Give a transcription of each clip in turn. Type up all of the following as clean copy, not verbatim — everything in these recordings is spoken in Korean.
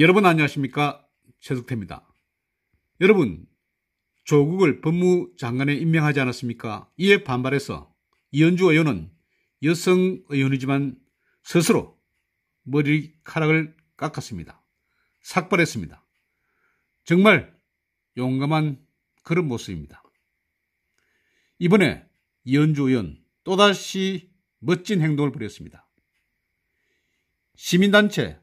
여러분 안녕하십니까? 최석태입니다. 여러분, 조국을 법무장관에 임명하지 않았습니까? 이에 반발해서 이현주 의원은 여성 의원이지만 스스로 머리카락을 깎았습니다. 삭발했습니다. 정말 용감한 그런 모습입니다. 이번에 이현주 의원 또다시 멋진 행동을 벌였습니다. 시민단체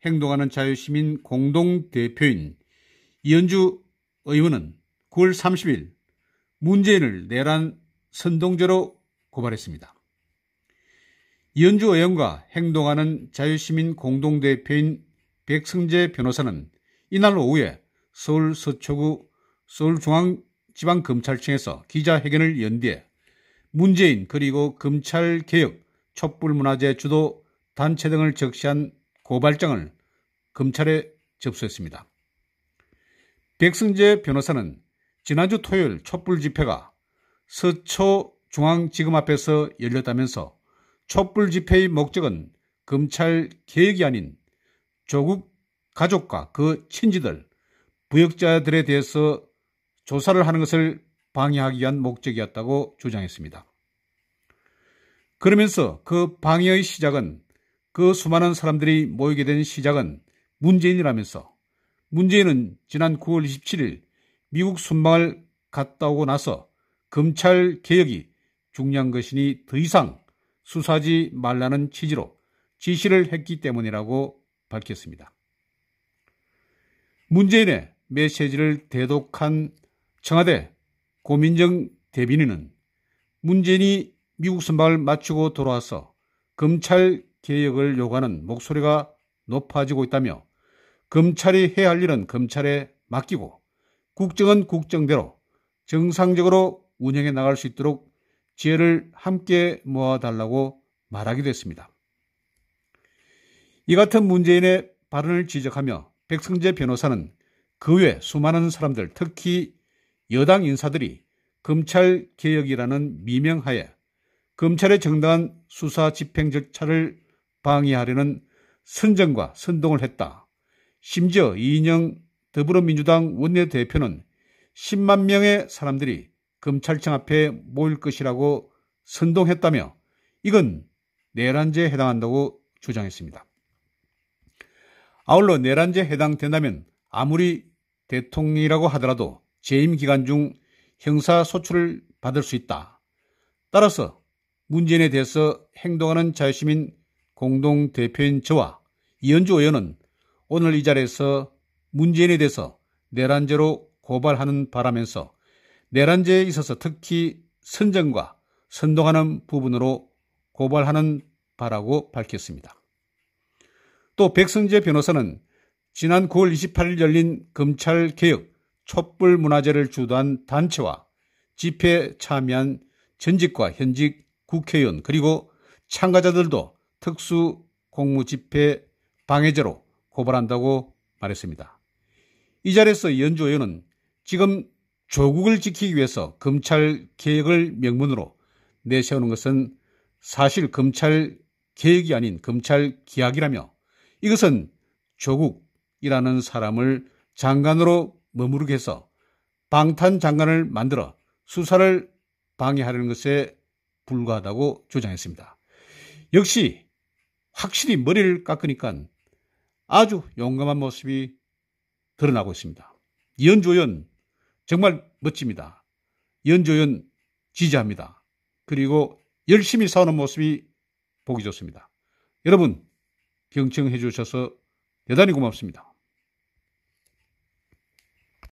행동하는 자유시민 공동대표인 이현주 의원은 9월 30일 문재인을 내란 선동죄로 고발했습니다. 이현주 의원과 행동하는 자유시민 공동대표인 백승재 변호사는 이날 오후에 서울 서초구 서울중앙지방검찰청에서 기자회견을 연 뒤에 문재인 그리고 검찰개혁 촛불문화제 주도 단체 등을 적시한 고발장을 검찰에 접수했습니다. 백승재 변호사는 지난주 토요일 촛불 집회가 서초중앙지검 앞에서 열렸다면서 촛불 집회의 목적은 검찰 개혁이 아닌 조국 가족과 그 친지들, 부역자들에 대해서 조사를 하는 것을 방해하기 위한 목적이었다고 주장했습니다. 그러면서 그 방해의 시작은 그 수많은 사람들이 모이게 된 시작은 문재인이라면서 문재인은 지난 9월 27일 미국 순방을 갔다 오고 나서 검찰 개혁이 중요한 것이니 더 이상 수사하지 말라는 취지로 지시를 했기 때문이라고 밝혔습니다. 문재인의 메시지를 대독한 청와대 고민정 대변인은 문재인이 미국 순방을 마치고 돌아와서 검찰 개혁을 요구하는 목소리가 높아지고 있다며 검찰이 해야 할 일은 검찰에 맡기고 국정은 국정대로 정상적으로 운영해 나갈 수 있도록 지혜를 함께 모아달라고 말하기도 했습니다. 이 같은 문재인의 발언을 지적하며 백승재 변호사는 그 외 수많은 사람들, 특히 여당 인사들이 검찰 개혁이라는 미명하에 검찰의 정당한 수사 집행 절차를 방해하려는 선정과 선동을 했다. 심지어 이인영 더불어민주당 원내대표는 10만 명의 사람들이 검찰청 앞에 모일 것이라고 선동했다며 이건 내란죄에 해당한다고 주장했습니다. 아울러 내란죄에 해당된다면 아무리 대통령이라고 하더라도 재임 기간 중 형사소출을 받을 수 있다. 따라서 문재인에 대해서 행동하는 자유시민 공동대표인 저와 이현주 의원은 오늘 이 자리에서 문재인에 대해서 내란죄로 고발하는 바라면서 내란죄에 있어서 특히 선정과 선동하는 부분으로 고발하는 바라고 밝혔습니다. 또 백승재 변호사는 지난 9월 28일 열린 검찰개혁 촛불문화제를 주도한 단체와 집회에 참여한 전직과 현직 국회의원 그리고 참가자들도 특수공무집회 방해죄로 고발한다고 말했습니다. 이 자리에서 이현주 의원은 지금 조국을 지키기 위해서 검찰개혁을 명분으로 내세우는 것은 사실 검찰개혁이 아닌 검찰개혁이라며 이것은 조국이라는 사람을 장관으로 머무르게 해서 방탄장관을 만들어 수사를 방해하려는 것에 불과하다고 주장했습니다. 역시 확실히 머리를 깎으니까 아주 용감한 모습이 드러나고 있습니다. 이현주 의원 정말 멋집니다. 이현주 의원 지지합니다. 그리고 열심히 싸우는 모습이 보기 좋습니다. 여러분 경청해 주셔서 대단히 고맙습니다.